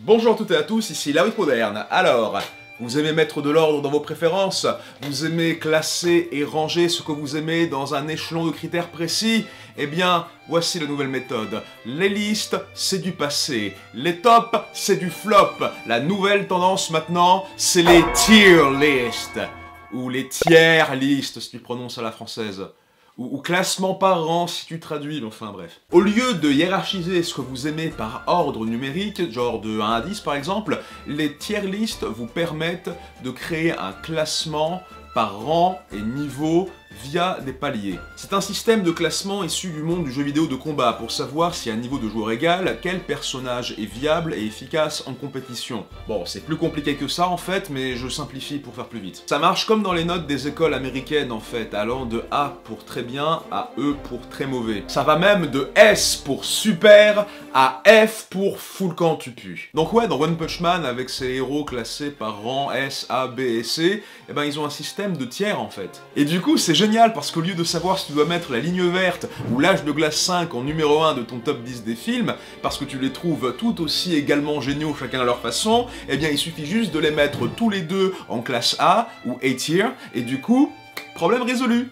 Bonjour à toutes et à tous, ici Larik Moderne. Alors, vous aimez mettre de l'ordre dans vos préférences? Vous aimez classer et ranger ce que vous aimez dans un échelon de critères précis? Eh bien, voici la nouvelle méthode. Les listes, c'est du passé. Les tops, c'est du flop. La nouvelle tendance maintenant, c'est les tier lists. Ou les tiers listes, si tu prononces à la française. Ou classement par rang si tu traduis, mais enfin bref. Au lieu de hiérarchiser ce que vous aimez par ordre numérique, genre de 1 à 10 par exemple, les tier lists vous permettent de créer un classement par rang et niveau via des paliers. C'est un système de classement issu du monde du jeu vidéo de combat pour savoir si à un niveau de joueur égal, quel personnage est viable et efficace en compétition. Bon, c'est plus compliqué que ça en fait, mais je simplifie pour faire plus vite. Ça marche comme dans les notes des écoles américaines en fait, allant de A pour très bien à E pour très mauvais. Ça va même de S pour super à F pour full camp tu pues. Donc ouais, dans One Punch Man, avec ses héros classés par rang S, A, B et C, eh ben ils ont un système de tiers en fait. Et du coup, c'est génial parce qu'au lieu de savoir si tu dois mettre la ligne verte ou l'âge de glace 5 en numéro 1 de ton top 10 des films, parce que tu les trouves tout aussi également géniaux chacun à leur façon, eh bien il suffit juste de les mettre tous les deux en classe A ou A-tier, et du coup, problème résolu.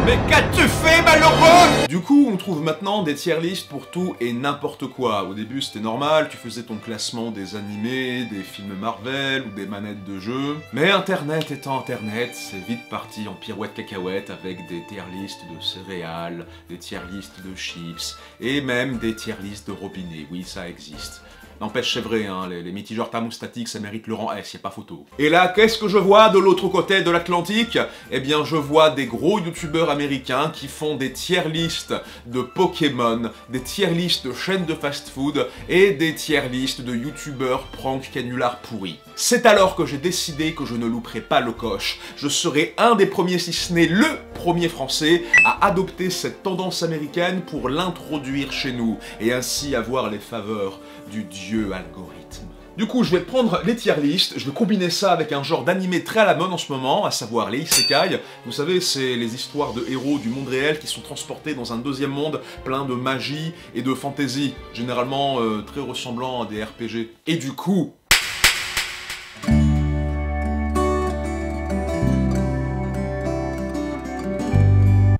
Mais qu'as-tu fait, malheureux? Du coup, on trouve maintenant des tier lists pour tout et n'importe quoi. Au début, c'était normal, tu faisais ton classement des animés, des films Marvel ou des manettes de jeu. Mais Internet étant Internet, c'est vite parti en pirouette cacahuète avec des tier lists de céréales, des tier lists de chips, et même des tier lists de robinets. Oui, ça existe. N'empêche, c'est vrai, hein, les mitigeurs thermostatiques, ça mérite le rang S, y'a pas photo. Et là, qu'est-ce que je vois de l'autre côté de l'Atlantique? Eh bien, je vois des gros youtubeurs américains qui font des tier lists de Pokémon, des tier lists de chaînes de fast-food et des tier lists de youtubeurs prank canulars pourris. C'est alors que j'ai décidé que je ne louperai pas le coche. Je serai un des premiers, si ce n'est le premier français, à adopter cette tendance américaine pour l'introduire chez nous, et ainsi avoir les faveurs du dieu algorithme. Du coup, je vais prendre les tier lists, je vais combiner ça avec un genre d'animé très à la mode en ce moment, à savoir les isekai. Vous savez, c'est les histoires de héros du monde réel qui sont transportés dans un deuxième monde plein de magie et de fantasy, généralement très ressemblant à des RPG. Et du coup,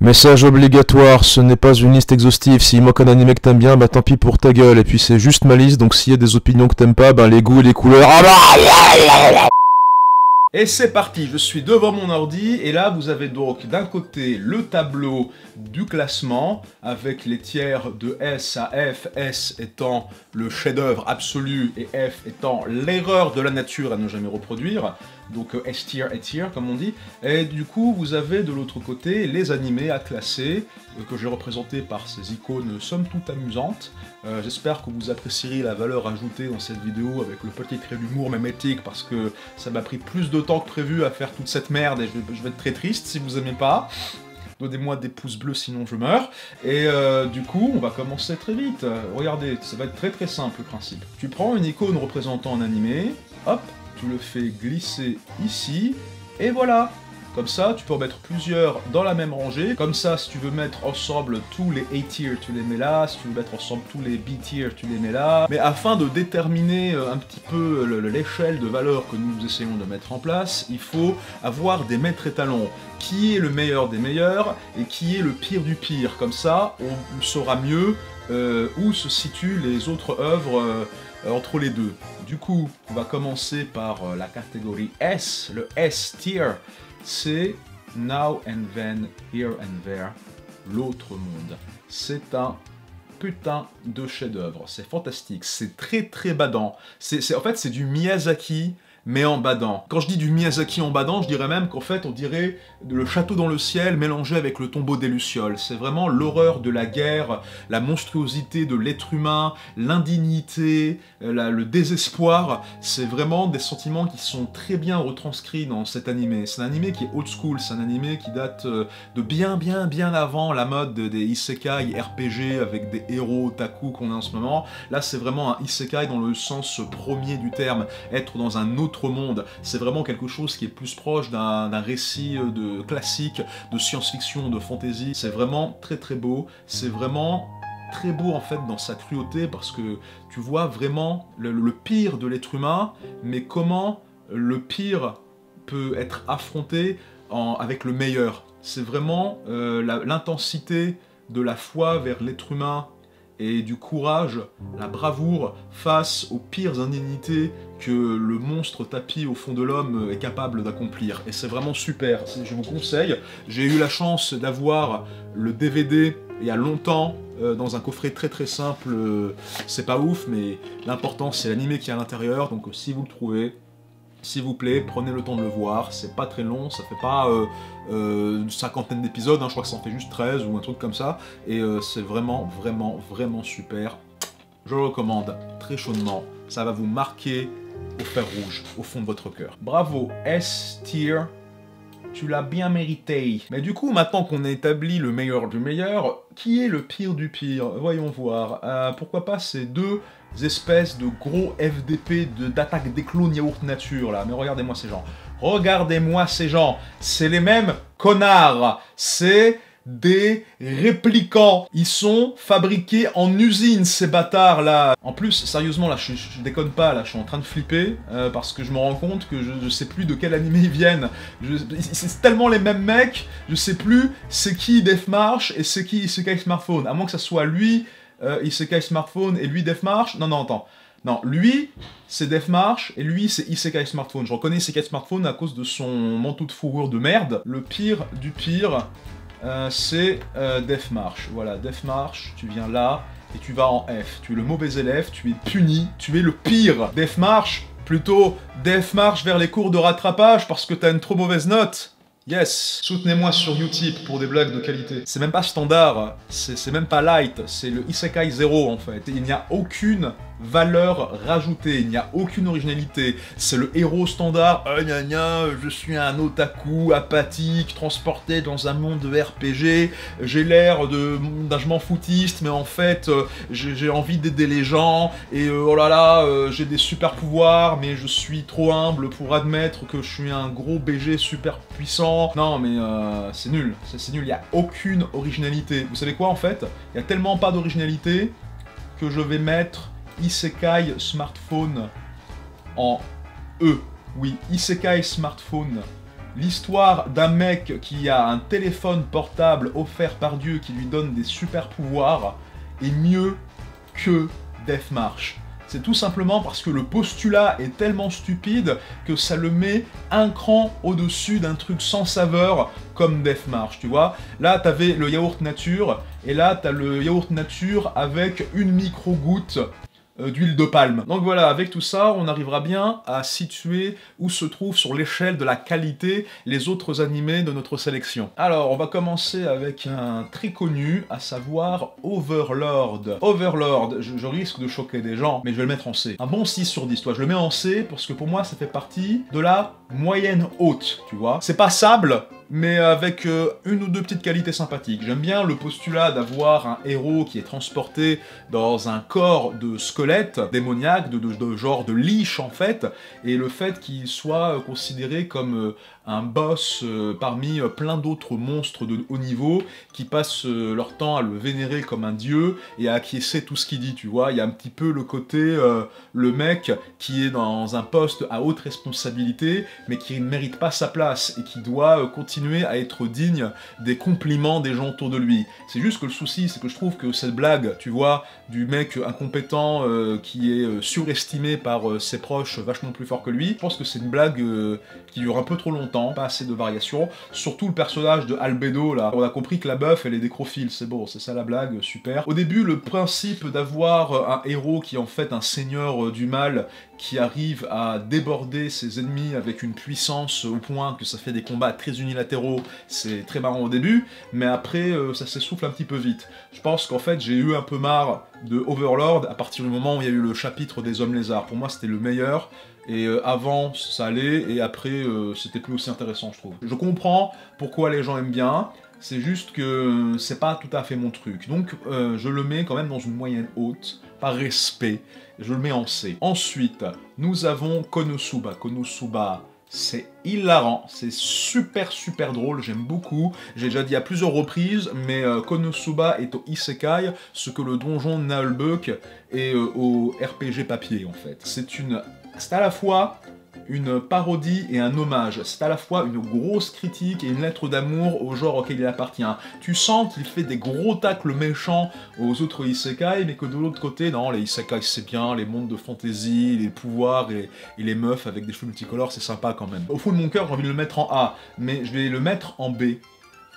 message obligatoire, ce n'est pas une liste exhaustive, s'il manque un animé que t'aimes bien, bah tant pis pour ta gueule, et puis c'est juste ma liste, donc s'il y a des opinions que t'aimes pas, bah les goûts et les couleurs... Et c'est parti, je suis devant mon ordi, et là vous avez donc d'un côté le tableau du classement, avec les tiers de S à F, S étant le chef-d'œuvre absolu, et F étant l'erreur de la nature à ne jamais reproduire, donc S-tier et tier comme on dit, et du coup vous avez de l'autre côté les animés à classer, que j'ai représentés par ces icônes somme toute amusantes. J'espère que vous apprécierez la valeur ajoutée dans cette vidéo avec le petit trait d'humour mémétique, parce que ça m'a pris plus de temps que prévu à faire toute cette merde, et je vais être très triste si vous aimez pas. Donnez-moi des pouces bleus sinon je meurs. Et du coup, on va commencer très vite. Regardez, ça va être très très simple le principe. Tu prends une icône représentant un animé, hop, tu le fais glisser ici, et voilà. Comme ça, tu peux en mettre plusieurs dans la même rangée. Comme ça, si tu veux mettre ensemble tous les A-tier, tu les mets là. Si tu veux mettre ensemble tous les B-tier, tu les mets là. Mais afin de déterminer un petit peu l'échelle de valeur que nous essayons de mettre en place, il faut avoir des maîtres étalons. Qui est le meilleur des meilleurs et qui est le pire du pire. Comme ça, on saura mieux où se situent les autres œuvres entre les deux. Du coup, on va commencer par la catégorie S, le S-tier. C'est Now and Then, Here and There, l'autre monde. C'est un putain de chef-d'œuvre, c'est fantastique, c'est très très badant. En fait, c'est du Miyazaki, mais en badant. Quand je dis du Miyazaki en badant, je dirais même qu'en fait, on dirait le château dans le ciel mélangé avec le tombeau des Lucioles. C'est vraiment l'horreur de la guerre, la monstruosité de l'être humain, l'indignité, le désespoir. C'est vraiment des sentiments qui sont très bien retranscrits dans cet animé. C'est un animé qui est old school, c'est un animé qui date de bien avant la mode des isekai RPG avec des héros otaku qu'on a en ce moment. Là, c'est vraiment un isekai dans le sens premier du terme, être dans un autre monde. C'est vraiment quelque chose qui est plus proche d'un récit de classique, de science-fiction, de fantasy. C'est vraiment très très beau, c'est vraiment très beau en fait dans sa cruauté parce que tu vois vraiment le pire de l'être humain, mais comment le pire peut être affronté avec le meilleur. C'est vraiment l'intensité de la foi vers l'être humain et du courage, la bravoure face aux pires indignités que le monstre tapis au fond de l'homme est capable d'accomplir. Et c'est vraiment super, je vous conseille. J'ai eu la chance d'avoir le DVD il y a longtemps, dans un coffret très très simple, c'est pas ouf, mais l'important c'est l'animé qui est à l'intérieur, donc si vous le trouvez, s'il vous plaît, prenez le temps de le voir, c'est pas très long, ça fait pas une cinquantaine d'épisodes, hein, je crois que ça en fait juste 13 ou un truc comme ça, et c'est vraiment, vraiment, vraiment super. Je le recommande très chaudement, ça va vous marquer au fer rouge, au fond de votre cœur. Bravo, S-tier, tu l'as bien mérité. Mais du coup, maintenant qu'on a établi le meilleur du meilleur, qui est le pire du pire? Voyons voir. Pourquoi pas ces deux espèces de gros FDP d'attaque des clones yaourt nature, là. Mais regardez-moi ces gens. Regardez-moi ces gens. C'est les mêmes connards. C'est des réplicants. Ils sont fabriqués en usine, ces bâtards là. En plus, sérieusement là, je déconne pas là, je suis en train de flipper parce que je me rends compte que je sais plus de quel animé ils viennent. C'est tellement les mêmes mecs, je sais plus c'est qui Deathmarch et c'est qui Isekai Smartphone. À moins que ça soit lui Isekai Smartphone et lui Deathmarch. Non, non, attends. Non, lui, c'est Deathmarch, et lui, c'est Isekai Smartphone. Je reconnais Isekai Smartphone à cause de son manteau de fourrure de merde. Le pire du pire, c'est Deathmarch. Voilà, Deathmarch, tu viens là, et tu vas en F. Tu es le mauvais élève, tu es puni, tu es le pire. Deathmarch, plutôt Deathmarch vers les cours de rattrapage, parce que t'as une trop mauvaise note. Yes, soutenez-moi sur Utip pour des blagues de qualité. C'est même pas standard, c'est même pas light, c'est le Isekai 0 en fait. Il n'y a aucune valeur rajoutée, il n'y a aucune originalité. C'est le héros standard, gna gna, je suis un otaku apathique, transporté dans un monde de RPG, j'ai l'air d'un je m'en foutiste, mais en fait, j'ai envie d'aider les gens, et oh là là, j'ai des super pouvoirs, mais je suis trop humble pour admettre que je suis un gros BG super puissant. Non mais c'est nul, c'est nul, il n'y a aucune originalité. Vous savez quoi en fait? Il n'y a tellement pas d'originalité que je vais mettre Isekai Smartphone en E. Oui, Isekai Smartphone. L'histoire d'un mec qui a un téléphone portable offert par Dieu qui lui donne des super pouvoirs est mieux que Deathmarch. C'est tout simplement parce que le postulat est tellement stupide que ça le met un cran au-dessus d'un truc sans saveur comme Deathmarch, tu vois. Là, t'avais le yaourt nature, et là, t'as le yaourt nature avec une micro-goutte d'huile de palme. Donc voilà, avec tout ça, on arrivera bien à situer où se trouvent sur l'échelle de la qualité les autres animés de notre sélection. Alors, on va commencer avec un très connu, à savoir Overlord. Overlord, je risque de choquer des gens, mais je vais le mettre en C. Un bon 6 sur 10, toi. Je le mets en C parce que pour moi, ça fait partie de la moyenne haute, tu vois. C'est pas sable, mais avec une ou deux petites qualités sympathiques. J'aime bien le postulat d'avoir un héros qui est transporté dans un corps de squelette démoniaque, de genre de liche en fait, et le fait qu'il soit considéré comme un boss parmi plein d'autres monstres de haut niveau qui passent leur temps à le vénérer comme un dieu et à acquiescer tout ce qu'il dit, tu vois. Il y a un petit peu le côté, le mec qui est dans un poste à haute responsabilité, mais qui ne mérite pas sa place et qui doit continuer à être digne des compliments des gens autour de lui. C'est juste que le souci, c'est que je trouve que cette blague, tu vois, du mec incompétent qui est surestimé par ses proches vachement plus fort que lui, je pense que c'est une blague qui dure un peu trop longtemps, pas assez de variations. Surtout le personnage de Albedo, là. On a compris que la meuf, elle est décrophile, c'est bon, c'est ça la blague, super. Au début, le principe d'avoir un héros qui est en fait un seigneur du mal, qui arrive à déborder ses ennemis avec une puissance au point que ça fait des combats très unilatéraux, c'est très marrant au début, mais après, ça s'essouffle un petit peu vite. Je pense qu'en fait, j'ai eu un peu marre de Overlord à partir du moment où il y a eu le chapitre des hommes lézards. Pour moi, c'était le meilleur. Et avant, ça allait, et après, c'était plus aussi intéressant, je trouve. Je comprends pourquoi les gens aiment bien, c'est juste que c'est pas tout à fait mon truc. Donc, je le mets quand même dans une moyenne haute, par respect, je le mets en C. Ensuite, nous avons Konosuba. Konosuba, C'est hilarant, c'est super drôle, j'aime beaucoup. J'ai déjà dit à plusieurs reprises, mais Konosuba est au isekai ce que le donjon Nullbuck est au RPG papier en fait. C'est à la fois une parodie et un hommage. C'est à la fois une grosse critique et une lettre d'amour au genre auquel il appartient. Tu sens qu'il fait des gros tacles méchants aux autres isekai, mais que de l'autre côté, non, les isekai c'est bien, les mondes de fantasy, les pouvoirs et les meufs avec des cheveux multicolores, c'est sympa quand même. Au fond de mon cœur, j'ai envie de le mettre en A, mais je vais le mettre en B.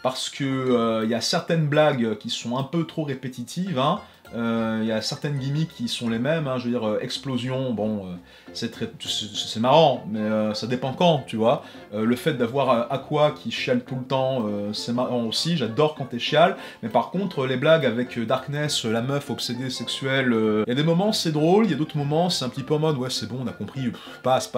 Parce que y a certaines blagues qui sont un peu trop répétitives, hein. Y a certaines gimmicks qui sont les mêmes, hein, je veux dire, explosion, bon, c'est marrant, mais ça dépend quand, tu vois. Le fait d'avoir Aqua qui chiale tout le temps, c'est marrant aussi, j'adore quand elle chiale, mais par contre, les blagues avec Darkness, la meuf obsédée sexuelle, y a des moments c'est drôle, il y a d'autres moments c'est un petit peu en mode, ouais c'est bon, on a compris, passe.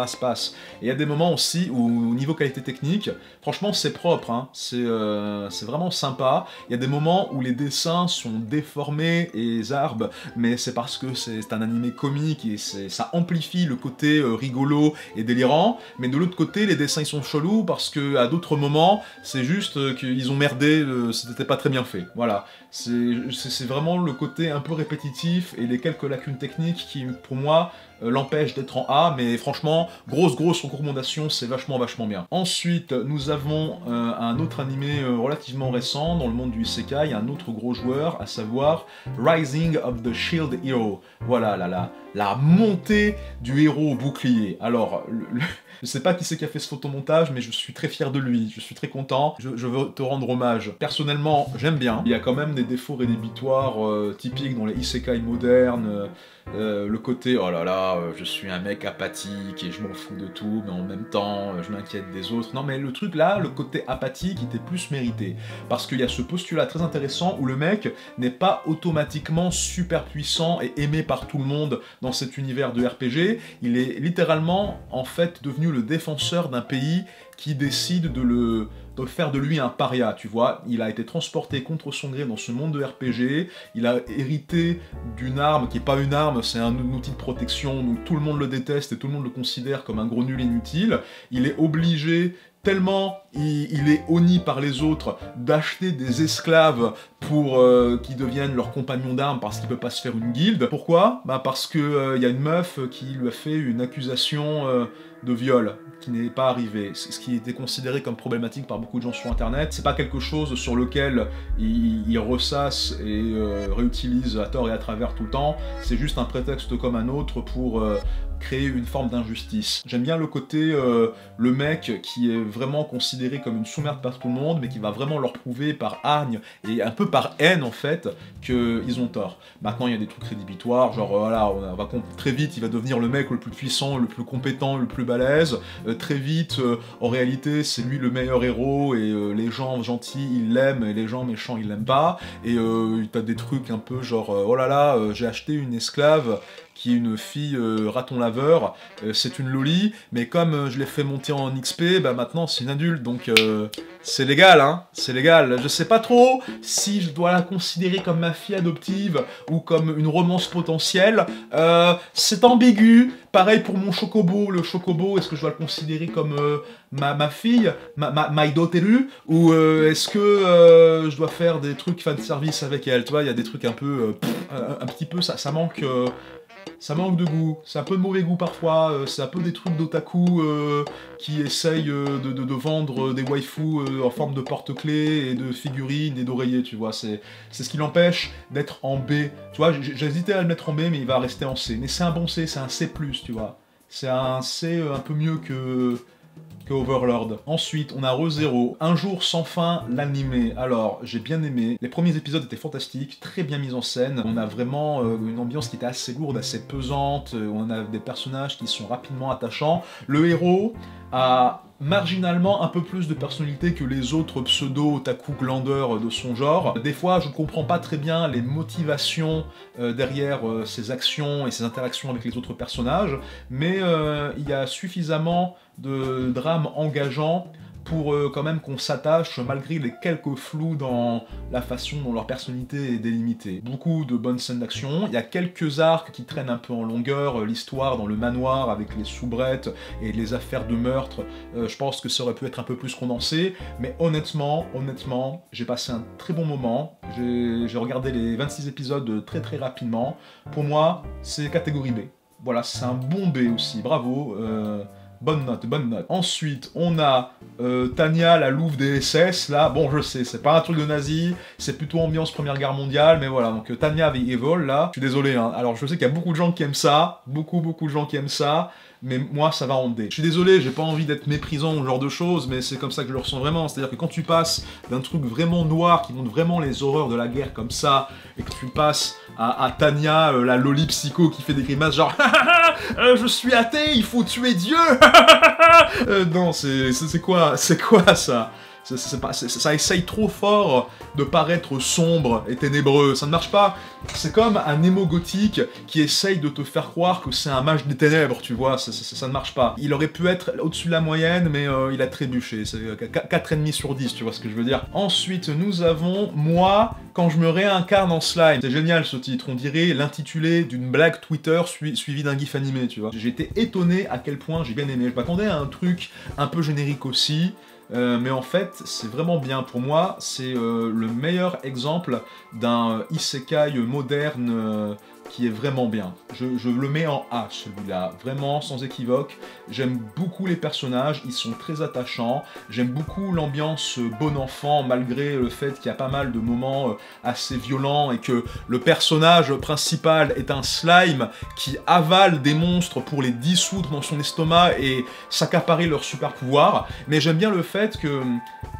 Et il y a des moments aussi où, au niveau qualité technique, franchement c'est propre, hein, c'est vraiment sympa. Il y a des moments où les dessins sont déformés et arbres, mais c'est parce que c'est un animé comique et ça amplifie le côté rigolo et délirant, mais de l'autre côté les dessins ils sont chelous parce que à d'autres moments c'est juste qu'ils ont merdé, c'était pas très bien fait, voilà. C'est vraiment le côté un peu répétitif et les quelques lacunes techniques qui pour moi l'empêche d'être en A, mais franchement, grosse recommandation, c'est vachement bien. Ensuite, nous avons un autre animé relativement récent dans le monde du isekai, un autre gros joueur, à savoir Rising of the Shield Hero. Voilà, la montée du héros au bouclier. Alors, je sais pas qui c'est qui a fait ce photomontage, mais je suis très fier de lui, je suis très content, je veux te rendre hommage. Personnellement, j'aime bien. Il y a quand même des défauts rédhibitoires typiques dans les isekai modernes, le côté oh là là, je suis un mec apathique et je m'en fous de tout, mais en même temps je m'inquiète des autres. Non mais le truc là, le côté apathique était plus mérité, parce qu'il y a ce postulat très intéressant où le mec n'est pas automatiquement super puissant et aimé par tout le monde dans cet univers de RPG, il est littéralement en fait devenu le défenseur d'un pays qui décide de faire de lui un paria, tu vois. Il a été transporté contre son gré dans ce monde de RPG, il a hérité d'une arme qui n'est pas une arme, c'est un outil de protection, donc tout le monde le déteste et tout le monde le considère comme un gros nul inutile. Il est obligé, tellement il est honni par les autres, d'acheter des esclaves pour qu'ils deviennent leurs compagnons d'armes parce qu'il peut pas se faire une guilde. Pourquoi? Bah parce que y a une meuf qui lui a fait une accusation de viol qui n'est pas arrivé, ce qui était considéré comme problématique par beaucoup de gens sur internet. C'est pas quelque chose sur lequel il ressasse et réutilise à tort et à travers tout le temps, c'est juste un prétexte comme un autre pour créer une forme d'injustice. J'aime bien le côté, le mec qui est vraiment considéré comme une sous-merde par tout le monde, mais qui va vraiment leur prouver par hargne et un peu par haine en fait, qu'ils ont tort. Maintenant il y a des trucs rédhibitoires, genre voilà, très vite il va devenir le mec le plus puissant, le plus compétent, le plus balèze, très vite en réalité c'est lui le meilleur héros et les gens gentils ils l'aiment et les gens méchants ils l'aiment pas, et t'as des trucs un peu genre oh là là, j'ai acheté une esclave qui est une fille raton laveur, c'est une loli, mais comme je l'ai fait monter en XP, bah maintenant c'est une adulte, donc c'est légal, hein, c'est légal. Je sais pas trop si je dois la considérer comme ma fille adoptive ou comme une romance potentielle, c'est ambigu. Pareil pour mon chocobo, le chocobo, est-ce que je dois le considérer comme ma fille, my daughter, ou est-ce que je dois faire des trucs fanservice avec elle, tu vois, il y a des trucs un peu, un petit peu, ça manque... ça manque de goût, c'est un peu de mauvais goût parfois, c'est un peu des trucs d'otaku qui essayent de vendre des waifus en forme de porte-clés et de figurines et d'oreillers, tu vois, c'est ce qui l'empêche d'être en B. Tu vois, j'hésitais à le mettre en B, mais il va rester en C. Mais c'est un bon C, c'est un C+, tu vois. C'est un C un peu mieux que Overlord. Ensuite, on a ReZero, Un jour sans fin, l'animé. Alors, j'ai bien aimé. Les premiers épisodes étaient fantastiques, très bien mis en scène. On a vraiment une ambiance qui était assez lourde, assez pesante. On a des personnages qui sont rapidement attachants. Le héros a marginalement un peu plus de personnalité que les autres pseudo-otaku glandeurs de son genre. Des fois, je ne comprends pas très bien les motivations derrière ses actions et ses interactions avec les autres personnages, mais il y a suffisamment de drames engageants pour quand même qu'on s'attache malgré les quelques flous dans la façon dont leur personnalité est délimitée. Beaucoup de bonnes scènes d'action, il y a quelques arcs qui traînent un peu en longueur, l'histoire dans le manoir avec les soubrettes et les affaires de meurtre, je pense que ça aurait pu être un peu plus condensé, mais honnêtement, j'ai passé un très bon moment, j'ai regardé les 26 épisodes très rapidement, pour moi c'est catégorie B. Voilà, c'est un bon B aussi, bravo, bonne note, bonne note. Ensuite, on a Tanya, la louve des SS, là, bon je sais, c'est pas un truc de nazi, c'est plutôt ambiance Première Guerre mondiale, mais voilà, donc Tanya the Evil, là, je suis désolé, hein. Alors je sais qu'il y a beaucoup de gens qui aiment ça, beaucoup de gens qui aiment ça, mais moi ça va en D. Je suis désolé, j'ai pas envie d'être méprisant ou ce genre de choses, mais c'est comme ça que je le ressens vraiment, c'est-à-dire que quand tu passes d'un truc vraiment noir, qui montre vraiment les horreurs de la guerre comme ça, et que tu passes à Tanya, la loli psycho qui fait des grimaces genre je suis athée, il faut tuer Dieu. Non, c'est quoi ça? Ça essaye trop fort de paraître sombre et ténébreux, ça ne marche pas. C'est comme un émo gothique qui essaye de te faire croire que c'est un mage des ténèbres, tu vois, ça ne marche pas. Il aurait pu être au-dessus de la moyenne, mais il a trébuché, c'est 4,5 sur 10, tu vois ce que je veux dire. Ensuite, nous avons Moi, quand je me réincarne en slime. C'est génial ce titre, on dirait l'intitulé d'une blague Twitter suivie d'un gif animé, tu vois. J'ai été étonné à quel point j'ai bien aimé. Je m'attendais à un truc un peu générique aussi, mais en fait, c'est vraiment bien. Pour moi, c'est le meilleur exemple d'un isekai moderne qui est vraiment bien. Je le mets en A, celui-là, vraiment, sans équivoque. J'aime beaucoup les personnages, ils sont très attachants. J'aime beaucoup l'ambiance bon enfant, malgré le fait qu'il y a pas mal de moments assez violents et que le personnage principal est un slime qui avale des monstres pour les dissoudre dans son estomac et s'accaparer leurs super pouvoirs. Mais j'aime bien le fait que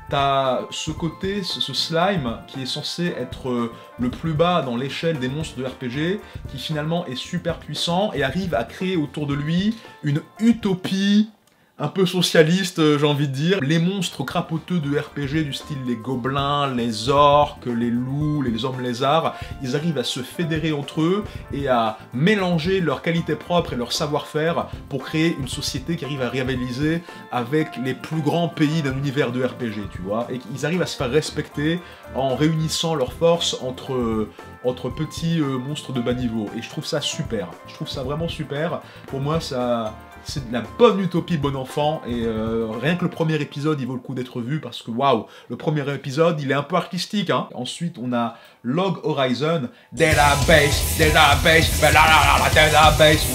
t'as ce côté, ce slime qui est censé être le plus bas dans l'échelle des monstres de RPG, qui finalement est super puissant et arrive à créer autour de lui une utopie un peu socialiste, j'ai envie de dire. Les monstres crapoteux de RPG du style les gobelins, les orques, les loups, les hommes lézards, ils arrivent à se fédérer entre eux et à mélanger leurs qualités propres et leur savoir-faire pour créer une société qui arrive à rivaliser avec les plus grands pays d'un univers de RPG, tu vois. Et ils arrivent à se faire respecter en réunissant leurs forces entre petits monstres de bas niveau. Et je trouve ça super. Je trouve ça vraiment super. Pour moi, ça... c'est de la bonne utopie, bon enfant, et rien que le premier épisode, il vaut le coup d'être vu, parce que, waouh, le premier épisode, il est un peu artistique, hein. Ensuite, on a Log Horizon, Database,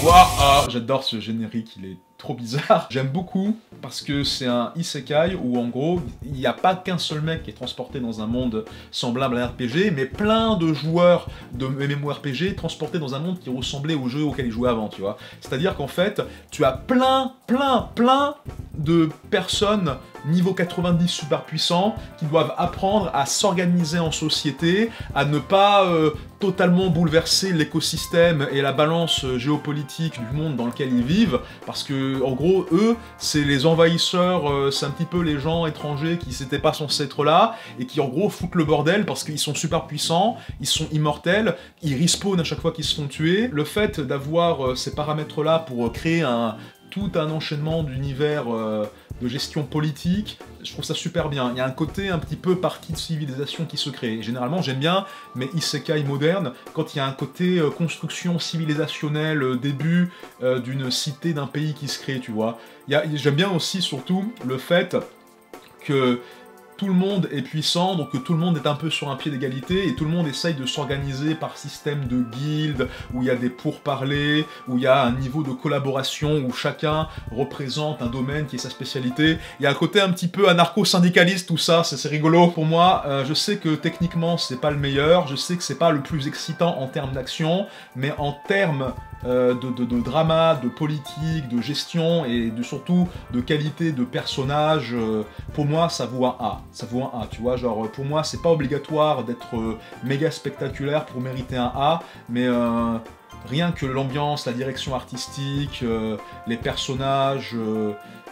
wow. J'adore ce générique, il est trop bizarre. J'aime beaucoup parce que c'est un isekai où en gros il n'y a pas qu'un seul mec qui est transporté dans un monde semblable à un RPG, mais plein de joueurs de MMORPG transportés dans un monde qui ressemblait au jeu auquel ils jouaient avant, tu vois. C'est-à-dire qu'en fait, tu as plein de personnes niveau 90 super puissants qui doivent apprendre à s'organiser en société, à ne pas totalement bouleverser l'écosystème et la balance géopolitique du monde dans lequel ils vivent, parce que en gros eux c'est les envahisseurs, c'est un petit peu les gens étrangers qui s'étaient pas censés être là et qui en gros foutent le bordel parce qu'ils sont super puissants, ils sont immortels, ils respawnent à chaque fois qu'ils se font tuer. Le fait d'avoir ces paramètres là pour créer tout un enchaînement d'univers de gestion politique, je trouve ça super bien. Il y a un côté un petit peu partie de civilisation qui se crée. Et généralement, j'aime bien mes isekai modernes quand il y a un côté construction civilisationnelle, début d'une cité, d'un pays qui se crée, tu vois. J'aime bien aussi, surtout, le fait que tout le monde est puissant, donc que tout le monde est un peu sur un pied d'égalité, et tout le monde essaye de s'organiser par système de guildes, où il y a des pourparlers, où il y a un niveau de collaboration, où chacun représente un domaine qui est sa spécialité. Il y a un côté un petit peu anarcho-syndicaliste, tout ça, c'est rigolo. Pour moi, je sais que techniquement c'est pas le meilleur, je sais que c'est pas le plus excitant en termes d'action, mais en termes de drama, de politique, de gestion et surtout de qualité de personnage, pour moi ça vaut un A. Ça vaut un A, tu vois, genre pour moi c'est pas obligatoire d'être méga spectaculaire pour mériter un A, mais rien que l'ambiance, la direction artistique, les personnages,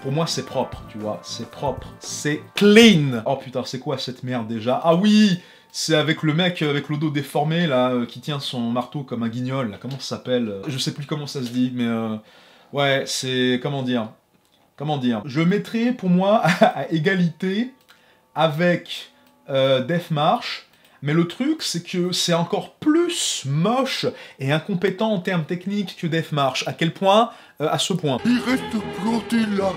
pour moi c'est propre, tu vois, c'est propre, c'est clean. Oh putain, c'est quoi cette merde déjà? Ah oui! C'est avec le mec avec le dos déformé, là, qui tient son marteau comme un guignol, là, comment ça s'appelle? Je sais plus comment ça se dit, mais ouais, c'est... comment dire? comment dire, je mettrais pour moi à égalité avec Death March. Mais le truc, c'est que c'est encore plus moche et incompétent en termes techniques que Death March. À quel point? À ce point. Il reste planté là.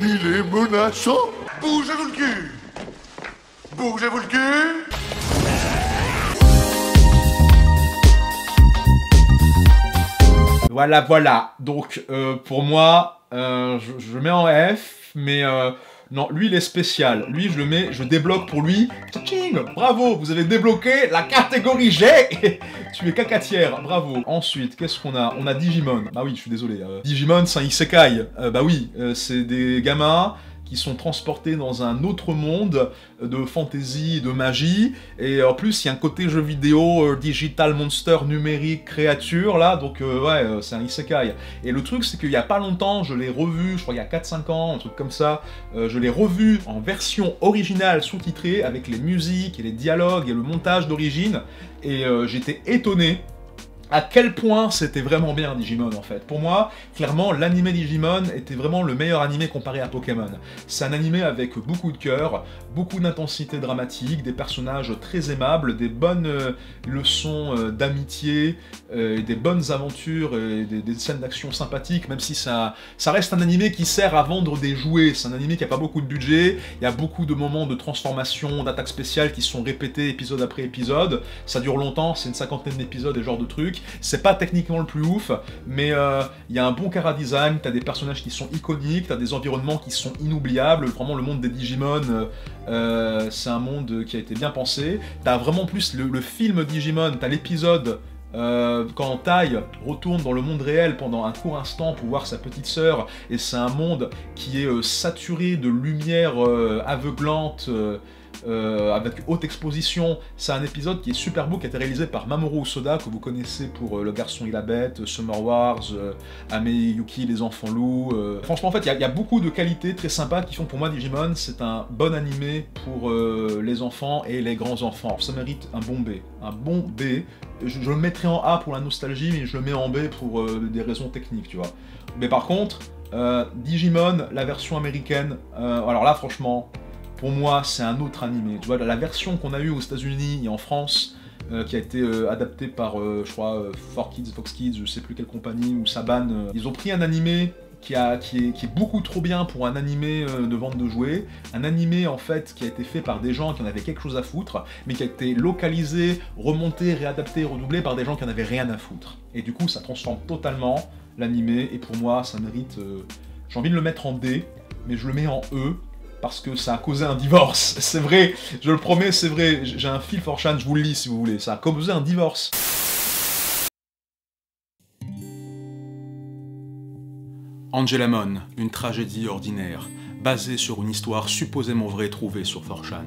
Il est menaçant. Bougez-vous le cul. Bougez-vous le cul. Voilà, voilà. Donc, pour moi, je mets en F, mais... non, lui il est spécial. Lui je le mets, je débloque pour lui. Tching, bravo, vous avez débloqué la catégorie G. Tu es cacatière, bravo. Ensuite, qu'est-ce qu'on a? On a Digimon. Bah oui, je suis désolé. Digimon, c'est un isekai. Bah oui, c'est des gamins qui sont transportés dans un autre monde de fantasy, de magie, et en plus il y a un côté jeu vidéo, digital monster, numérique, créature, là, donc ouais, c'est un isekai. Et le truc c'est qu'il y a pas longtemps, je l'ai revu, je crois il y a 4-5 ans, un truc comme ça, je l'ai revu en version originale sous-titrée, avec les musiques et les dialogues et le montage d'origine, et j'étais étonné à quel point c'était vraiment bien Digimon en fait. Pour moi, clairement, l'anime Digimon était vraiment le meilleur anime comparé à Pokémon. C'est un anime avec beaucoup de cœur, beaucoup d'intensité dramatique, des personnages très aimables, des bonnes leçons d'amitié, des bonnes aventures, et des scènes d'action sympathiques, même si ça reste un anime qui sert à vendre des jouets. C'est un anime qui n'a pas beaucoup de budget, il y a beaucoup de moments de transformation, d'attaques spéciales qui sont répétés épisode après épisode. Ça dure longtemps, c'est une 50aine d'épisodes et ce genre de trucs. C'est pas techniquement le plus ouf, mais il y a un bon chara-design, t'as des personnages qui sont iconiques, t'as des environnements qui sont inoubliables, vraiment le monde des Digimon, c'est un monde qui a été bien pensé. T'as vraiment plus le film Digimon, t'as l'épisode quand Tai retourne dans le monde réel pendant un court instant pour voir sa petite sœur, et c'est un monde qui est saturé de lumière aveuglante, avec haute exposition. C'est un épisode qui est super beau, qui a été réalisé par Mamoru Hosoda, que vous connaissez pour Le Garçon et la Bête, Summer Wars, Ame Yuki, Les Enfants Loups. Franchement, en fait, il y a beaucoup de qualités très sympas qui font pour moi Digimon, c'est un bon animé pour les enfants et les grands enfants. Ça mérite un bon B. Un bon B. Je le mettrai en A pour la nostalgie, mais je le mets en B pour des raisons techniques, tu vois. Mais par contre, Digimon, la version américaine, alors là, franchement... Pour moi, c'est un autre animé. Tu vois, la version qu'on a eue aux États-Unis et en France, qui a été adaptée par, je crois, Fox Kids, je sais plus quelle compagnie, ou Saban, ils ont pris un animé qui est beaucoup trop bien pour un animé de vente de jouets. Un animé, en fait, qui a été fait par des gens qui en avaient quelque chose à foutre, mais qui a été localisé, remonté, réadapté, redoublé par des gens qui en avaient rien à foutre. Et du coup, ça transforme totalement l'animé, et pour moi, ça mérite... j'ai envie de le mettre en D, mais je le mets en E, parce que ça a causé un divorce. C'est vrai, je le promets, c'est vrai. J'ai un fil for Chan, je vous le lis si vous voulez. Ça a causé un divorce. Angelamon, une tragédie ordinaire, basée sur une histoire supposément vraie trouvée sur 4chan.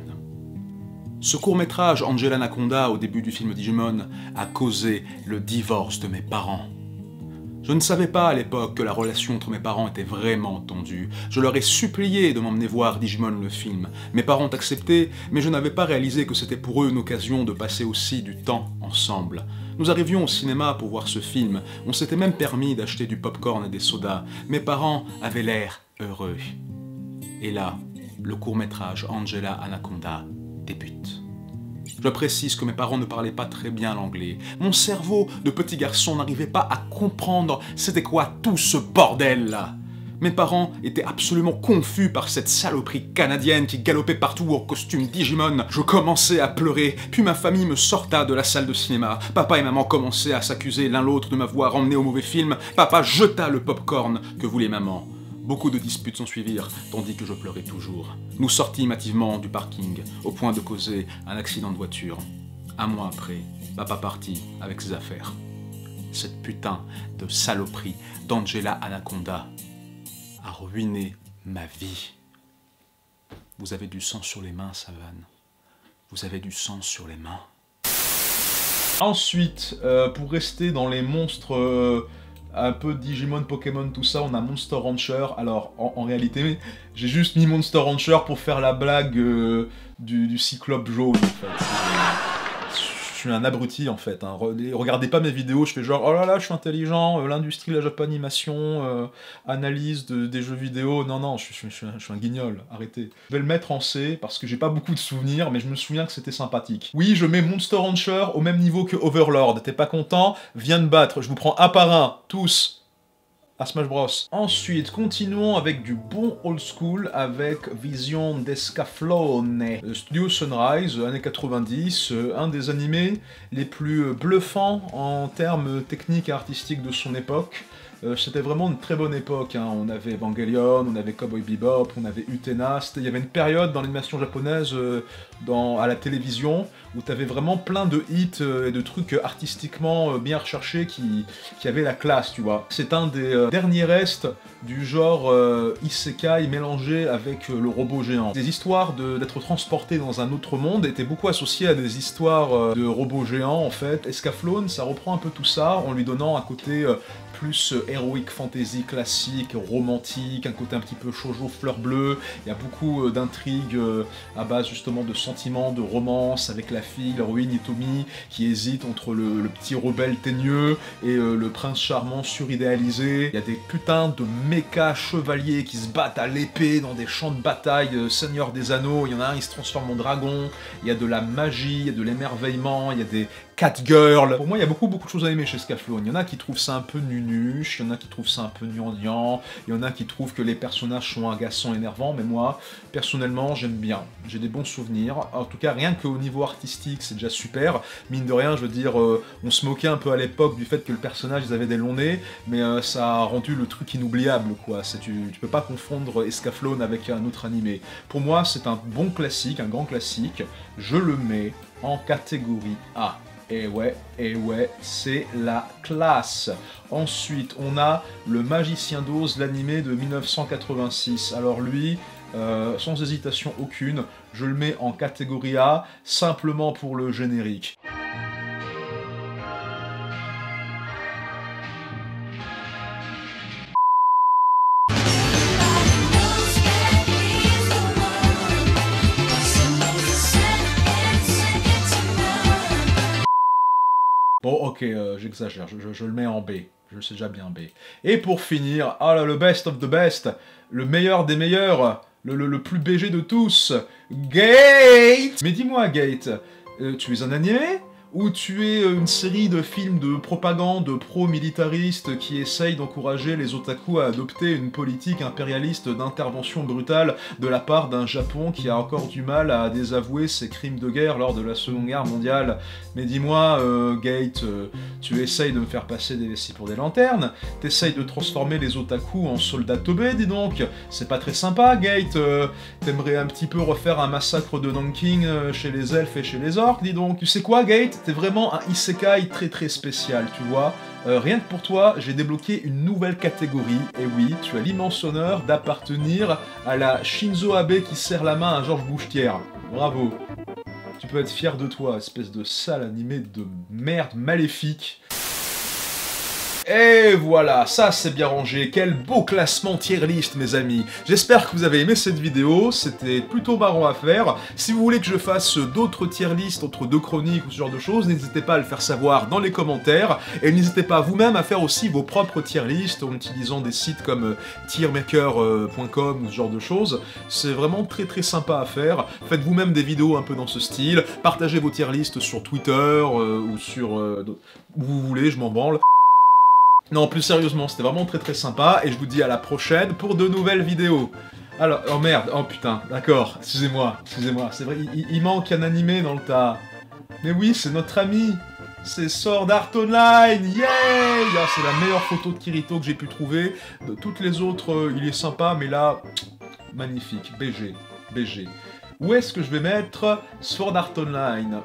Ce court-métrage Angel Anaconda, au début du film Digimon, a causé le divorce de mes parents. Je ne savais pas à l'époque que la relation entre mes parents était vraiment tendue. Je leur ai supplié de m'emmener voir Digimon le film. Mes parents ont accepté, mais je n'avais pas réalisé que c'était pour eux une occasion de passer aussi du temps ensemble. Nous arrivions au cinéma pour voir ce film. On s'était même permis d'acheter du popcorn et des sodas. Mes parents avaient l'air heureux. Et là, le court-métrage Angela Anaconda débute. Je précise que mes parents ne parlaient pas très bien l'anglais. Mon cerveau de petit garçon n'arrivait pas à comprendre c'était quoi tout ce bordel-là. Mes parents étaient absolument confus par cette saloperie canadienne qui galopait partout en costume Digimon. Je commençais à pleurer, puis ma famille me sorta de la salle de cinéma. Papa et maman commençaient à s'accuser l'un l'autre de m'avoir emmené au mauvais film. Papa jeta le popcorn que voulait maman. Beaucoup de disputes s'en suivirent, tandis que je pleurais toujours. Nous sortîmes hâtivement du parking, au point de causer un accident de voiture. Un mois après, papa partit avec ses affaires. Cette putain de saloperie d'Angela Anaconda a ruiné ma vie. Vous avez du sang sur les mains, Savane. Vous avez du sang sur les mains. Ensuite, pour rester dans les monstres... un peu Digimon, Pokémon, tout ça, on a Monster Rancher. Alors, en réalité, j'ai juste mis Monster Rancher pour faire la blague du cyclope jaune, en fait. suis un abruti en fait. Hein. Regardez pas mes vidéos, je fais genre oh là là, je suis intelligent, l'industrie, la japanimation, analyse des jeux vidéo. Non, non, je suis un guignol, arrêtez. Je vais le mettre en C parce que j'ai pas beaucoup de souvenirs, mais je me souviens que c'était sympathique. Oui, je mets Monster Rancher au même niveau que Overlord. T'es pas content? Viens de battre, je vous prends un par un, tous. À Smash Bros. Ensuite, continuons avec du bon old school avec Vision d'Escaflowne. Studio Sunrise, années 90, un des animés les plus bluffants en termes techniques et artistiques de son époque. C'était vraiment une très bonne époque, hein. On avait Evangelion, on avait Cowboy Bebop, on avait Utena. Il y avait une période dans l'animation japonaise à la télévision où tu avais vraiment plein de hits et de trucs artistiquement bien recherchés qui avaient la classe, tu vois. C'est un des derniers restes du genre isekai mélangé avec le robot géant. Des histoires d'être transporté dans un autre monde étaient beaucoup associées à des histoires de robots géants, en fait. Escaflowne, ça reprend un peu tout ça en lui donnant un côté plus heroic fantasy classique, romantique, un côté un petit peu shoujo fleur bleue. Il y a beaucoup d'intrigues à base justement de sentiments, de romance avec la fille, l'héroïne Hitomi, qui hésite entre le petit rebelle teigneux et le prince charmant suridéalisé. Il y a des putains de méca chevaliers qui se battent à l'épée dans des champs de bataille, Seigneur des Anneaux. Il y en a un, il se transforme en dragon. Il y a de la magie, il y a de l'émerveillement, il y a des Catgirl. Pour moi, il y a beaucoup de choses à aimer chez Scaflowne. Il y en a qui trouvent ça un peu nunuche, il y en a qui trouvent ça un peu gnangnan, il y en a qui trouvent que les personnages sont agaçants, énervants, mais moi, personnellement, j'aime bien. J'ai des bons souvenirs. En tout cas, rien qu'au niveau artistique, c'est déjà super. Mine de rien, je veux dire, on se moquait un peu à l'époque du fait que le personnage, ils avaient des longs nez, mais ça a rendu le truc inoubliable, quoi. Tu peux pas confondre Scaflowne avec un autre animé. Pour moi, c'est un bon classique, un grand classique. Je le mets en catégorie A. Et ouais, c'est la classe. Ensuite, on a le Magicien d'Oz, l'animé de 1986. Alors lui, sans hésitation aucune, je le mets en catégorie A, simplement pour le générique. Bon, ok, j'exagère, je le mets en B. Je sais déjà bien B. Et pour finir, ah là, le best of the best, le meilleur des meilleurs, le plus BG de tous, Gate! Mais dis-moi, Gate, tu es un animé ? Ou tu es une série de films de propagande pro-militariste qui essayent d'encourager les otaku à adopter une politique impérialiste d'intervention brutale de la part d'un Japon qui a encore du mal à désavouer ses crimes de guerre lors de la Seconde Guerre mondiale. Mais dis-moi, Gate, tu essayes de me faire passer des vessies pour des lanternes, t'essayes de transformer les otaku en soldats teubés, dis donc, c'est pas très sympa, Gate, t'aimerais un petit peu refaire un massacre de Nanking chez les elfes et chez les orques, dis donc. Tu sais quoi, Gate ? C'est vraiment un isekai très spécial, tu vois. Rien que pour toi, j'ai débloqué une nouvelle catégorie. Et oui, tu as l'immense honneur d'appartenir à la Shinzo Abe qui serre la main à Georges Bouchetière. Bravo. Tu peux être fier de toi, espèce de sale animé de merde maléfique. Et voilà, ça c'est bien rangé, quel beau classement tier list mes amis. J'espère que vous avez aimé cette vidéo, c'était plutôt marrant à faire. Si vous voulez que je fasse d'autres tier lists, entre deux chroniques ou ce genre de choses, n'hésitez pas à le faire savoir dans les commentaires. Et n'hésitez pas vous-même à faire aussi vos propres tier lists en utilisant des sites comme tiermaker.com ou ce genre de choses. C'est vraiment très sympa à faire. Faites vous-même des vidéos un peu dans ce style, partagez vos tier lists sur Twitter ou sur... où vous voulez, je m'en branle. Non, plus sérieusement, c'était vraiment très sympa, et je vous dis à la prochaine pour de nouvelles vidéos. Alors, oh merde, oh putain, d'accord, excusez-moi, c'est vrai, il manque un animé dans le tas. Mais oui, c'est notre ami, c'est Sword Art Online, yay! Ah, c'est la meilleure photo de Kirito que j'ai pu trouver. De toutes les autres, il est sympa, mais là, magnifique, BG. Où est-ce que je vais mettre Sword Art Online?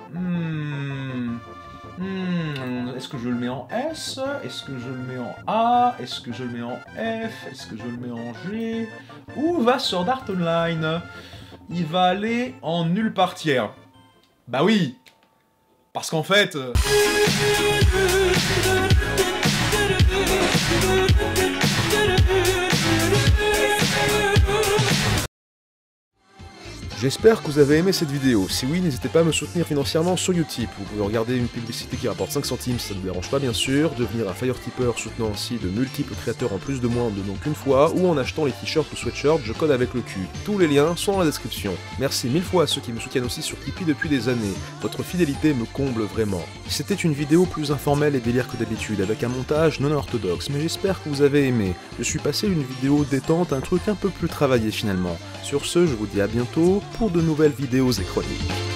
Est-ce que je le mets en S? Est-ce que je le mets en A? Est-ce que je le mets en F? Est-ce que je le mets en G? Où va Sword Art Online? Il va aller en nulle part tiers. Bah oui! Parce qu'en fait... J'espère que vous avez aimé cette vidéo. Si oui, n'hésitez pas à me soutenir financièrement sur Utip. Vous pouvez regarder une publicité qui rapporte 5 centimes si ça ne vous dérange pas bien sûr, devenir un Fire Tipper soutenant ainsi de multiples créateurs en plus de moi en ne donnant qu'une fois, ou en achetant les t-shirts ou sweatshirts, je code avec le cul. Tous les liens sont dans la description. Merci 1000 fois à ceux qui me soutiennent aussi sur Tipeee depuis des années. Votre fidélité me comble vraiment. C'était une vidéo plus informelle et délire que d'habitude, avec un montage non orthodoxe, mais j'espère que vous avez aimé. Je suis passé d'une vidéo détente à un truc un peu plus travaillé finalement. Sur ce, je vous dis à bientôt pour de nouvelles vidéos et chroniques.